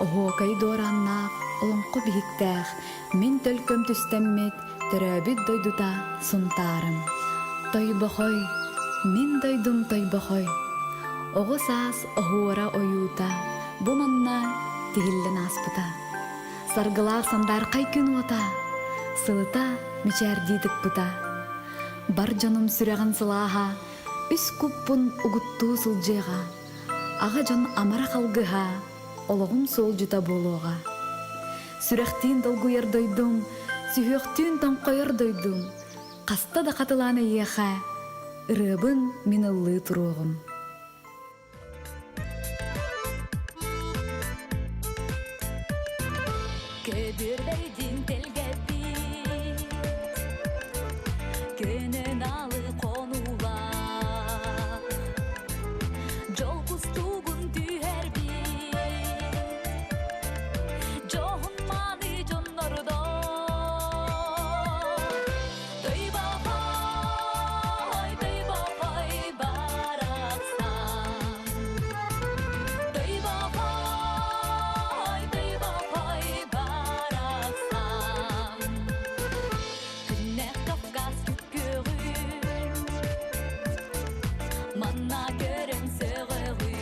Оһуокай доораннаах, олонко биһиктээх, мин төлкөм түстэммит, төрөөбүт дойдута сунтаарым. Тойбохой, мин дойдум тойбохой. Оҕо саас оһуора оюута, бу манна тигиллен аспыта. Саргылаах сандаркай күн ота, сылыта мичээрдиитикпыта. Бар дьонум сүрэгин сылааха, үс куппун угуттуу сылдьыага. Ага дьон амара халгыха, ологум сол жута болуога. Сүрэхтиин долгуяр дойдум, сүһүөхтүүн тоңкойор дойдум. Каста да катылаана иэха, ырыабын мин ыллыы туруогум. Ködürbeydin telgetti Könün alı konula Jol kustugun tüherbi Johun mani jonnordo Döybahoy baraksan Döybahoy baraksan Günnek Kafkas kükkürün Manna görün söğürün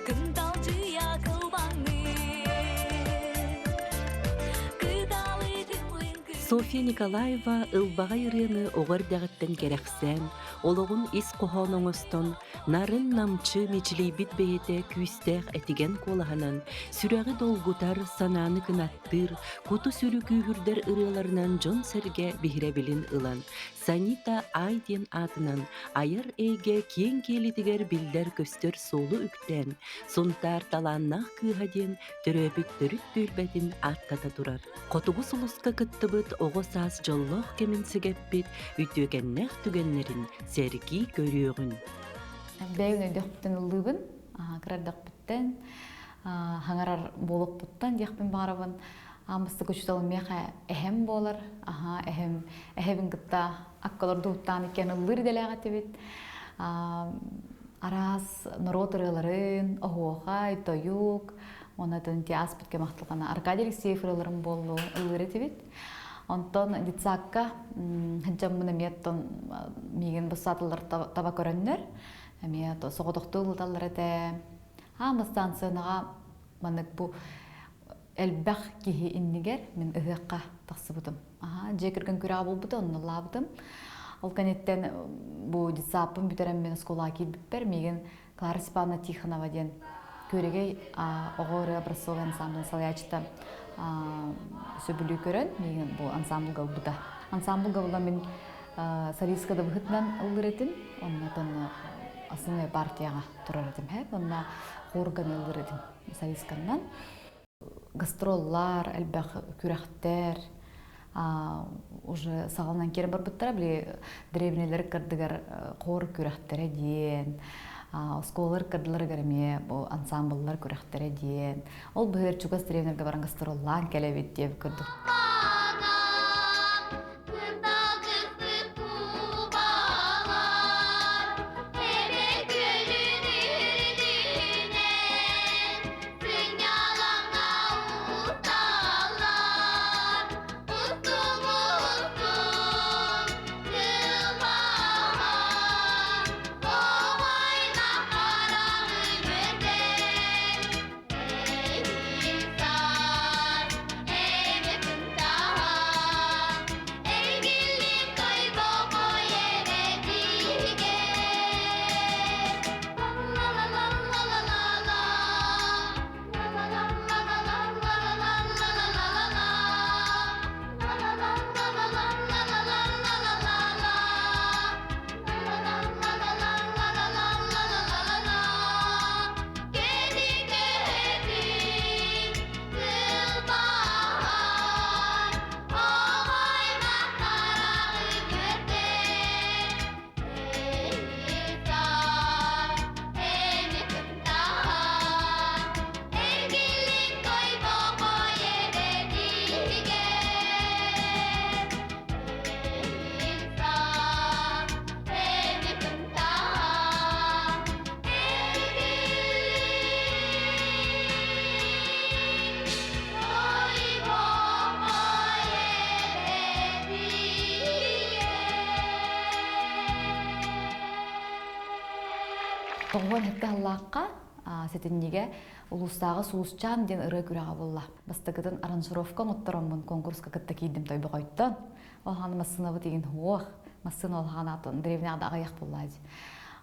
Kındalcıya kılbanı Kıdalı tümlün Софья Николаева ылбағай ырыаны оғыр дәғіттен керексэн, олығын ис қохоноңыстон, нарын намчы мечилейбит бейете күйістәқ әтіген колаханан, сүрәғі долгутар сананы кынаттыр, куту сүрі күйгірдер ырыаларынан жон сәрге бихіребілін ылан. Санита Айден атынан айыр эйге кен келетігер билдер көстер солу үктен, сонтар таланнақ күйхаден төрөбіт төрүт төлбәтін аттата турар. Котугу сулуска кыттыбыт оғы саас жоллоқ кемінсігеппит, үтөгеннәқ түгеннерін сәрги көрüөгүн. Бәйгін өйдөқпіттен ұллыбын, кырардақпіттен, хаңарар болықпыттан дияқпен бағарабын. Амысты көчталы меха әхем болар, әхемін кытта аккалар дуыттан екен ұллыр делеға тебет. Арас нұрот ырыларын, оғуға, тойук, онатын теаспетке мақтылғана Аркадий Алексеев ырыларын болу ұллыры тебет. Онтон дитсакка хынчаммына меттон меген бұсатылар таба көріннер. Мет соғытықты ұлыталар әді. Станциянаға манық бұ әлбәқ кейі иннігер мен ұғыққа тақсы бұдым. Жекірген күрі болбыды, оны лабыдым. Ол кәнеттен бұ дитсапым бүтерем мен скола кейбіппер. Меген Клара Степановна Тихонова ден көріге оғыры образцовый ансамбль салячыта сөбілі көрін. Меген бұл ансамблға бұда. Ансамблға бұда мен солисткада бұғытынан ұлыр етім. Оннан асыны партияға тұрар етім. Онна хорган ұлыр етім солистканнан. Гастроллар, әлбәқ күрәқтер, уже сағалынан керін бар бұттара, біле древнелер кірдігер қор күрәқтері дейін, сколар кірділер кірме, ансамбллар күрәқтері дейін. Ол бұғыр чугас древнелерге баран гастроллан кәләбет деп күрді. тоғын хетте халлаққа сетинниге улустағы суусчан ден ыры күрәға болла. Бастығыдың аранжировка ұттырамын конкурска кітті кейдім тойбы қойттан. Олғаны массынавы деген хуақ. Масын олғаны атын древняғда ағаяқ боллады.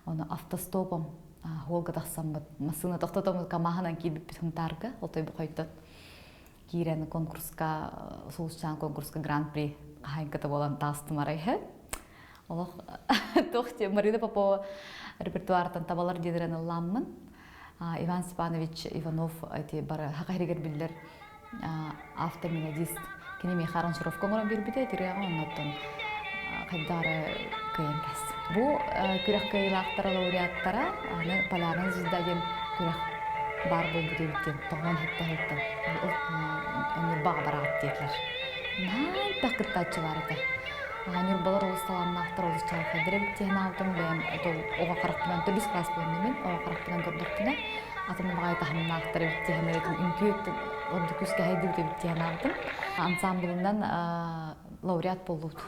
Оны автостопом холга тақсамбыт. Масыны тоқтатамыз камаханан кейдіп бітім тарғы. Ол тойбы қойттан. Кейрені конкурска, суусчан конкурска гран-при қайынкіті болан тастым арайы. Олық тоқты Марина Попова репертуартан табалар дедірен ұлламын. Иван Степанович Иванов бары хақайрегер білдер автоминадист. Кені мен аранжировка ғыран бербіде, дирияға оннаттан қайдары көйенкес. Бұл күрек көйлақтары лауреаттара Полярный звезда ден күрек бар бұл бүдеуіттен, тоғын хетті. Өнер баға барағат детлер. Най бақыттатшы бар еді. Нұр балар олысталанын ақтыр олыс чалқы. Діректен алдым бәйім оға қарақпынан төліс класс болын мен, оға қарақпынан көрдіктіне. Атымын бағай тахымын ақтыр өттеген өретін үнкі өттін, орды күске хайды өттеген алдым. Ансамблынан лауреат болуд.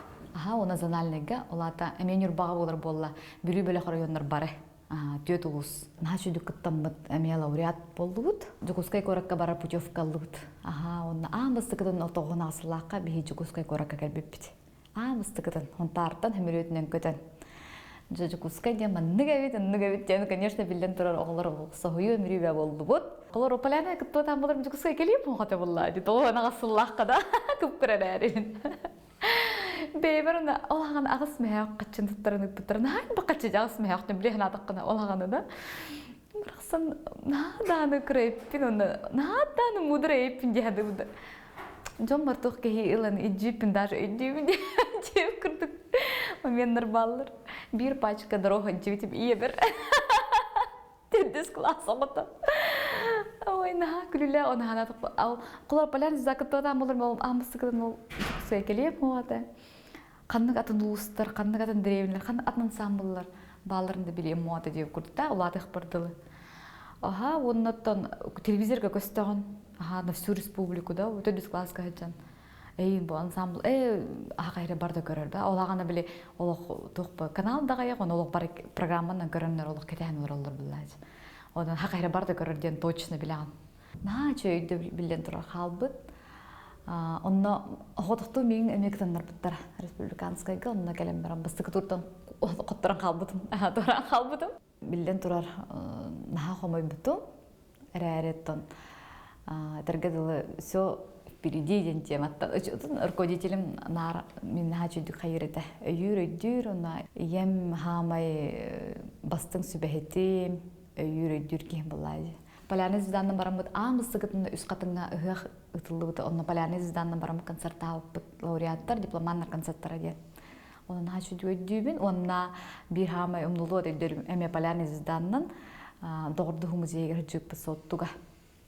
Оны зональныға, олата әмен үр баға болар болла, бүрі бөлі қарайонлар бары. Төт ұлыс. Нашуды күттамбыт әме лауреат болуд. Жукускай коракка барар путевка алуд. Оны амбыстықыдың отоғын асылаққа бейі Жукускай коракка кәлбеппіді. Мыстықытын, онтартан, хемелетінен көтін. Жукускай дем, нығавит, дені, конечно, білден тұрар оғылар соғыю өмірі болды бұд. Олар опаляны күтті отан болар, Жукускай келейіп оңғаты болады. Тоғын ағасылаққа да күп көрер әрін. Бейбір оны олаған ағыс мәйақ қатшын тұттарын үкпіттірін. Айн ба қатшы жағыс мәйақтың білеген атаққына олағаны да. Бірақсан, нааданы күрейіппін оны, нааданы мұдыр ейіппін деді бұды. Жон мартуқ кеги илан иджиппін, даже иджиппін жеп күрдік. Моменнер баллар. Бір пачка дорога жебетіп ие бір. Теддес класс оғыты. Ой, наға күлілі оны ғанатық. Құлар Полярный закытты одан болыр болым. Амысты кідің ол жүксі келеп оғады. Қанның атын ұлыстар, қанның атын древнілер, қанның атын самбылар. Баларында білем оғады деп күрді. Олатық бірділі. Оннаттан телевизорға көстіған. На всю республику, да, вот это класска хәҗән. Бұл ансамбл, ағайры барды көрер, да. Олағаны біле, олық тоқпы каналдағы аяқ, олық бар программанан көрінер, олық кетән оралдар біләді. Одан ағайры барды көрерден точно біләған. Чөйді білден тұрар қалбыт. Онна ғотықты мен әмектанлар бұттар республиканскайға, онна кәлем барам. Бастықы тұрдан қоттыран қалбытым, тұран қалбытым. Білден тұрар наға қомай бұтым, әрі-әреттен. Тергеділі все впереди ден тематта. Руководителем мен хачуды қайырыды. Үйір, ем хамай бастың сүбәхеті, үйір кейін болады. Полярный звезданның барамыд, амыстығытында үз қатыңа ұғық ұтылды бұты. Оны Полярный звезданның барамыд концертта алып лауреаттар, дипломаннар концерттара ден. Оның хачуды өйдүйбін, онына бір хамай ұмдылы өйдірім әме Полярный звезданның доғырды музейгер жүк бұсоттуға.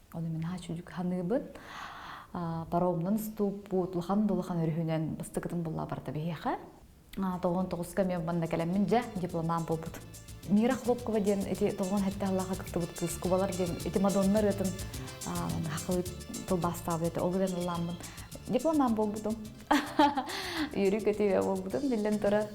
Оны мен хачуджук ханыбын, паромнан ступ бұд, лұхан өрігінен бұстықытын бұлла барды бейеқі. Тоғын тоғысқа мен банда кәлемін жа дипломан бұл бұд. Мира Хлопкова ден, тоғын хәтті Аллаға күтті бұд кыз кубалар ден, Мадоннар өтін хақылы тұл бастап өті, олы ден ұлламын. Дипломан бұл бұдым. Үйрі көтеве бұл бұдым, білден тұры.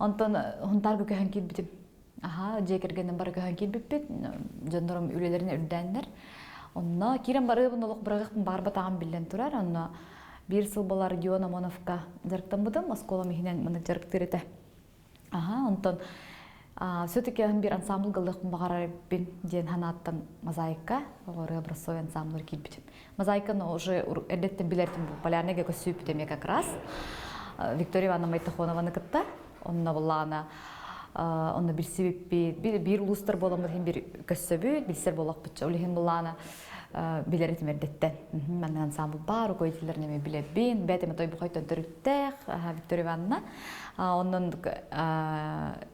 Онтон хунтар көһөн килбитим. Аха, жекергенен бар көһөн килбиппит. Жондором үлелерин үрдәннәр. Онна кирен барыбын олық бұрағықпын барба тағам білден тұрар. Онна бір сыл бола Родион Амоновка жарықтан бұдым, оскола мехинен мұны жарықтыр еті. Аха, онтон все-таки бір ансамбл ғылықпын бағарар бен ден ханаттан мозаика, оғыры образцовый ансамблер келбітім. Мозаиканы уже әрдеттен білердім бұл полярнеге көсіп бітеме как раз. Виктория Ивановна Майтахонованы кітті, онна болағына онна билсибиппит, бир улустар боламыр хем бир көссөбүт, билсер болак бутча улихин булана билер этимердеттен. Мен ансамбл бар, көйтелерне билебин, бетеме той бухайтан төрүттек, Виктория Ивановна. Оннан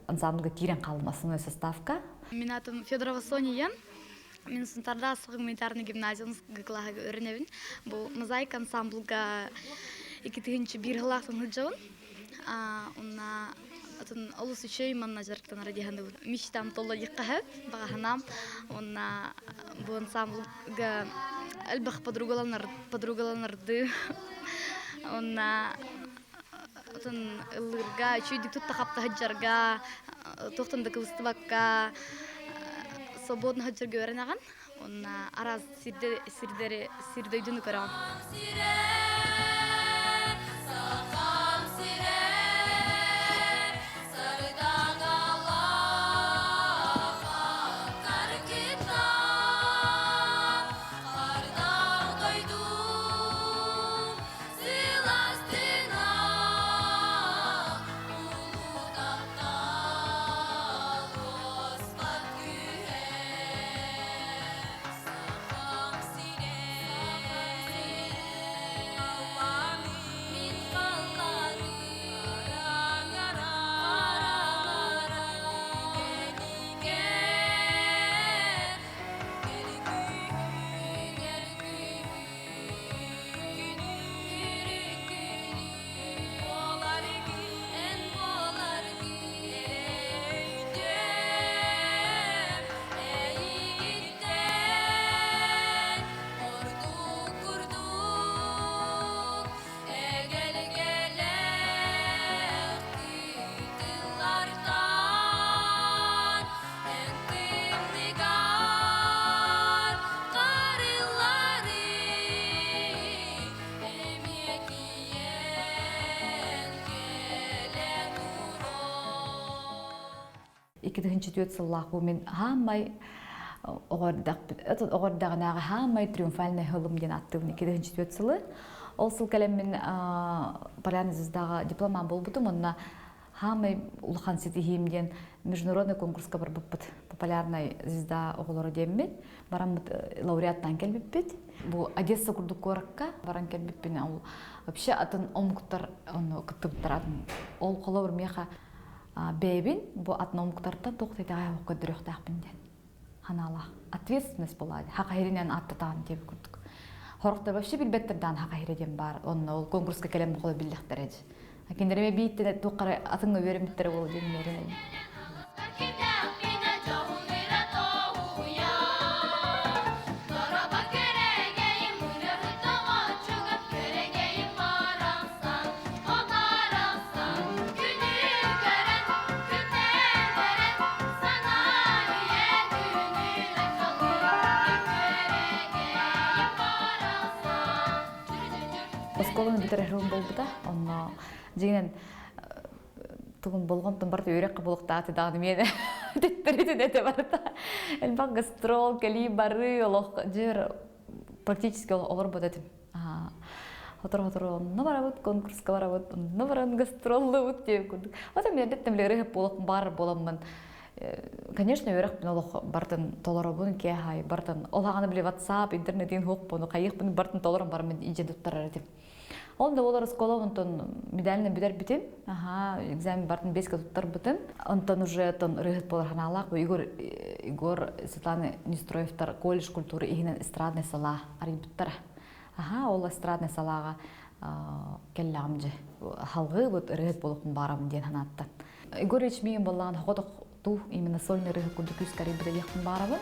ансамблга кирен калмасын составка. Мен атым Федорова Сония. Мен Сунтарда гуманитарный гимназиум гыклага өрнебин. Бу мозаика ансамблга 2001 жылдан хыджабын. Онна атын олус үчөй манна жарыктан радиоһанды мечтам толла йыккаһып баганам онна бу ансамблга албах подругаланарды онна атын ылырга чүйдүк туттакапта хаджарга тохтамда кыбыстыбакка свободно хаджарга өренаган онна араз сирдейдүн көрөм. Сыллах бу мен хамай оғырдағынағы хамай триумфальный хылым ден аттығын 2004 сылы. Ол сыл кәлем мен Полярный звездаға дипломан бол бұтым, онына хамай улахан сетихим ден международный конкурсқа бар бұппыт. Полярный звезда оғылары деммет, барам лауреаттан келбіппет. Бұл Одесса күрдік коракка баран келбіппен. Вообще атын омықтар күттімттар атын. Ол қолы бір меха бэбин бу атномуктардан тоқтайдағай оққа дүріқтақпінден. Ханала. Ответственность болады. Хақайринен аттатаған деп күрдік. Хорықтар вообще білбеттерден хақайриден бар. Оны ол конкурсқа келем қолы білдіқтер еді. Кендеріме бейттен тоққары атыңға верімдіктері болу дейін мерін. Осколын бітірерім болды да, оны жегінен тұғын болғантын барды өрекқа болықта аты дағды мені деттеретін әті барды. Әлбақ гастрол, кәлі бары, жер практически олар бұд әтім. Отыр-отыр, оны барабыд, конкурсқа барабыд, оны баран гастроллы бұд деп көрдік. Ота мен әдеттім өрек болық бар боламын. Конечно, өрек бін олық бартын толарабын кәй, бартын олағаны біле WhatsApp, интернетин хоқ бұны, қайық бін бартын толарым бар мен иже тұттар әретім. Онда олар скола онтон медаліне бідер бітім. Экзамен бартын 5 тұттар бітім. Онтон уже рығыт болар ханалақ. Игор Светлана Нестроевтар колледж культуры игінен эстрадный сала арин біттара. Ол эстрадный салаға келі амжы. Халғы рығыт болықын барамын ден ханаттан. Игор ечмейін болған хоқытық ту именно сольный рығыт күлді күз қари біді еқпін барамын.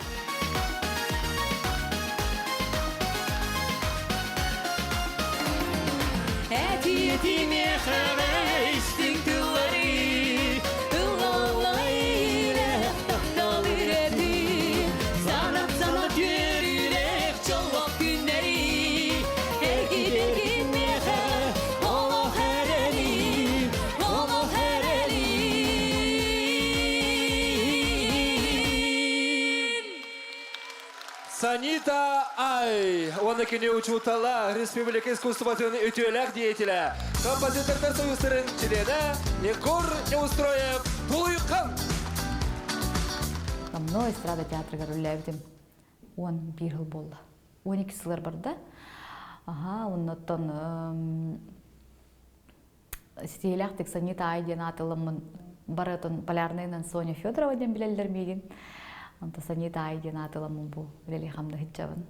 Әти-әтиме қағайстың тылары, Санита Ай. Оны кене учутала Республика искусствоватын өтелек деятеля. Композитордар союзтарын члены Егор Неустроев Тулуйхан. Мно эстрада театрга рөлләбдим. Он бир жыл болды. 12 сылар барда. Ага, оннан стиляқтық Санита Ай ден атылымын баратын полярныйнан Соня Федорова ден білелдер меген. Онта Санита Ай ден атылымын бұл білелі қамды хитчабын.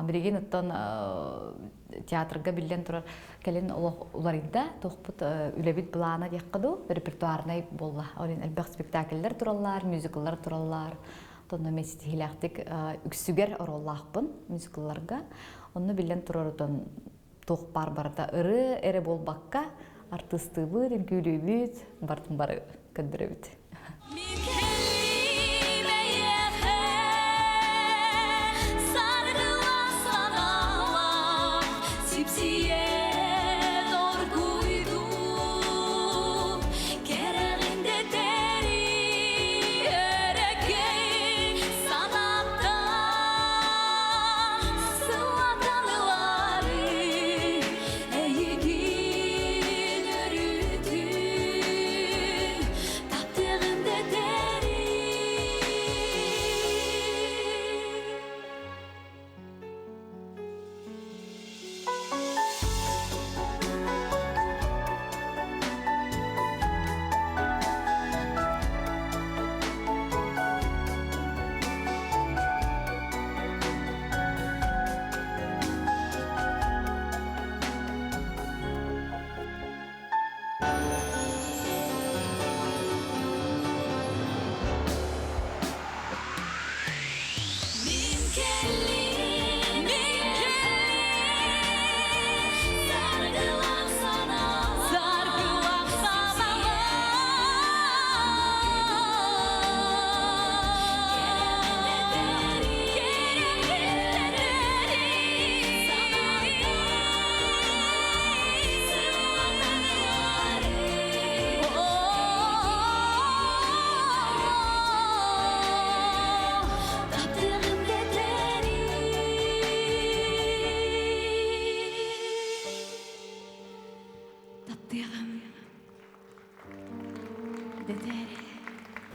Біреген оттан театрга білден тұрар кәлін оларында тоқпыт үлебет бұлана деққыду репертуарнай болла. Олен әлбәқ спектакльдер тураллар, мюзиклар тураллар. Тонна мен стиляқтық үксүгер ороллақпын мюзикларға. Оны білден тұрар оттан тоқ бар-барда ыры болбаққа артысты бұдын күлі бүт, бартын бары көндірі бүт.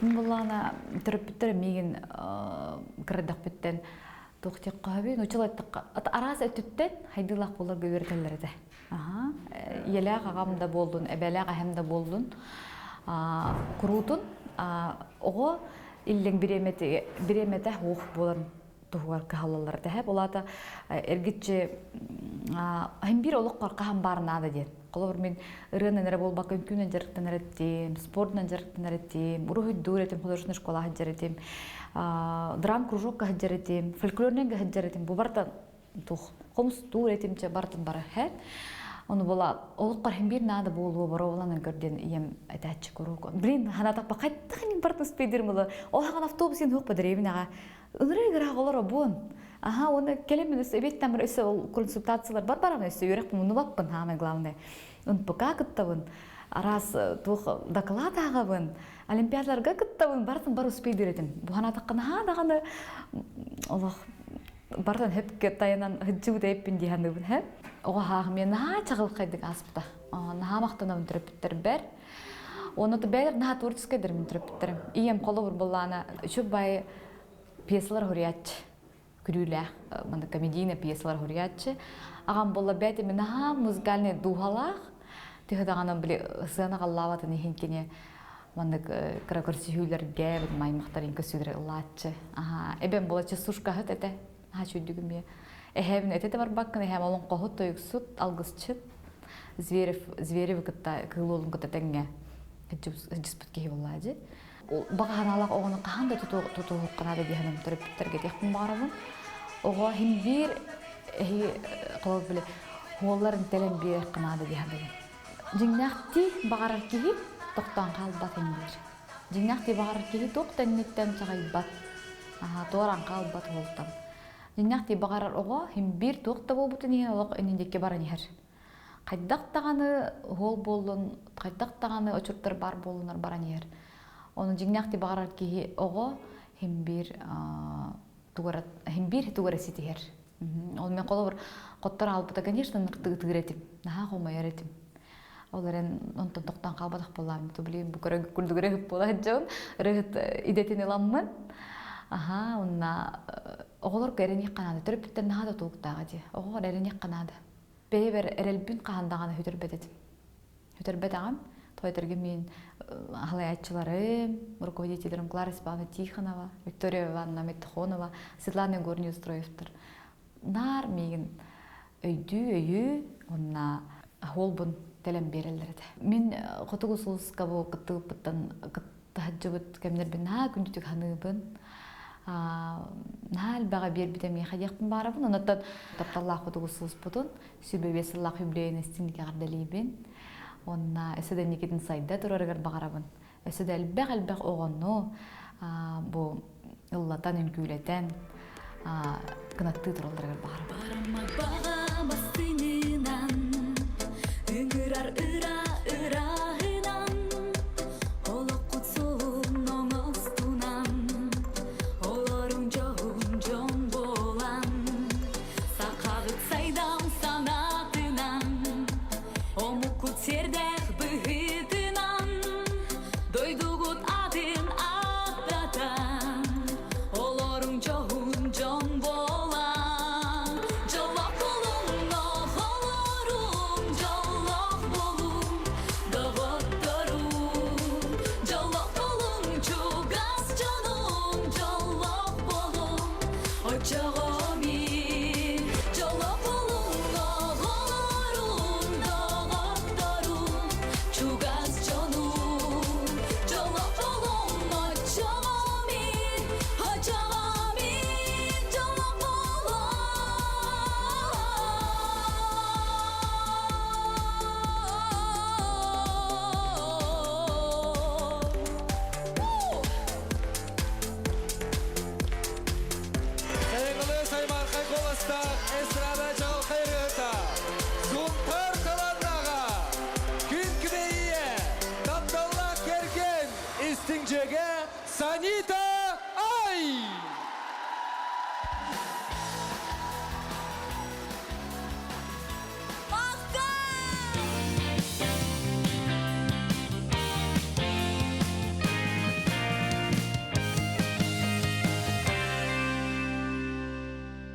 Бұлана түріппіттер меген кірдік біттен тоқтек қабин, ұчылайттық арас өттіттен хайдылақ болар көбертелерді. Еләқ ағамда болдың, әбәләқ әхемді болдың, құрутын, оғы иллен біреметі оқ болар тұғығар қағалаларды. Олата әргетші бір олық қорқаған барынады ден. Қолыр мен ұрығынан әрі болбақ үмкінен жарықтан әреттем, спортынан жарықтан әреттем, ұрығы дөреттем, художественный школа хаджареттем, драм кружокка хаджареттем, фольклорнен хаджареттем. Бұл бартан қомыс дөреттемче бартан бары хәт. Оны бола олыққар бір нады болуы бары оланын көрден ем әтәтші көрік. Блин, ханатақпа қайттағанын бартын спейдерім олы. Ол хаған автобусын хоқ бәдіреймін аға. Үнірі ғырақ олар бұн. Оны келемен өсі өбеттен бір өсі консультациялар бар-барағын өсі өрекпін, ұны баппын, хамай главный. Он пока кыттабын, арас тух доклад ағабын, олимпиадаларға кыттабын, бартын бар успейді өретім. Бұған атаққаны дағаны, бартын хөпке тайынан хүджуді еппін дейханды бұн, оға мен чағыл қайдық аспыта. Мақтанауын түріпіттер бәр. Оны да бәлір творческайдыр мен түріпіттерім. Ием қолы бұр болағына үшіп бай пьесалар хүриятчы. Күрілі, комедийный пьесалар хүриятчы. Ағам болла бәді мен музыкальный духалақ. Тихадағаны біле сығана қаллаватын ехенкене кракорсиюлерге маймақтарын көсүдері ұлатчы. Эбен болачы сушка хыт әті, чүйдігіме. Эхебін әтеті бар баққын, эхем олың қоғыт тойық сұт, алғысчыт. Зверев кығылуылың күтті тәңге жүспүткеге болады. Бағаналақ оғыны қағанда тұту құқынады дейханым түріпіттерге текпін бағарабын. Оға хем бір қылып біле, оларын тәлін бір қынады дейханым. Жиңнақти бағарар кейі тоқтан қалбат әндер. Жиңнақти бағарар кейі тоқтан неттен чағайбат. Тоғаран қалбат олтам. Жиңнақти бағарар оға хем бір тоқта болбытын ең олық өніндекке баран ехер. Қайдақтағаны ол болын, қайдақтағаны өчірттір бар болынар баран ехер. Оның жиңнақти бағарар кейі оға хем бір тугара химбир тугара ситихер. Ол мен колор коттор албыта, конечно, ныртыгы тыгыретим. Наха хомайар этим. Оларен онтон токтан калбадак болам. То билем бу көрө күлдүгөрөп болат жон. Рыгыт идетин эламмын. Аха, онна оголор керени канады. Төрөптөр наха да туктага ди. Оголор эрени канады. Бейбер эрелбин кандаганы хөтөрбетет. Хөтөрбетагам. Тойтерге мен халаятчыларым, руководителерим Клара Степановна Тихонова, Виктория Ивановна Метхонова, Светлана Горнеустроевтер. Нар меген өйдүү, онна холбун телем берелерди. Мен котугусулска бу кытыптан кыттажыбыт кемнербин на күндүтүк ханыбын. Нал бага бербите мен хадякпын барабын. Онтан тапталла котугусулс бутун, сүбебесиллах юбилейнестин кардалибин. Онна эсэдэ никитин сайда турарыгар багарабын. Эсэдэ элбэг оғонну бу ыллатан үнкүүлетен кынатты туралдарыгар багарабын. Барама бағама сынынан, үңгірар ырағынан, олық құтсуын оңыстунан, оларың жон болан, сақағыт сайдам санатынан, омукут сердек быгытынан, дойдугут адын аттатан, оларың жон болан. Жолок болун, оларың жолок болун, доготтору. Жолок болун, чугас жонун, жолок болун, очогоми. Жолок болун, оларың доготтору, чугас жонун, жолок болун, очогоми, жолок Saygılı Sayın Markay Kolas'ta Esra'da Çal Hayrı'ta Sultan Talanlağa Gün Güneyi'ye Tapdallah Gergen İstince'ge Sanita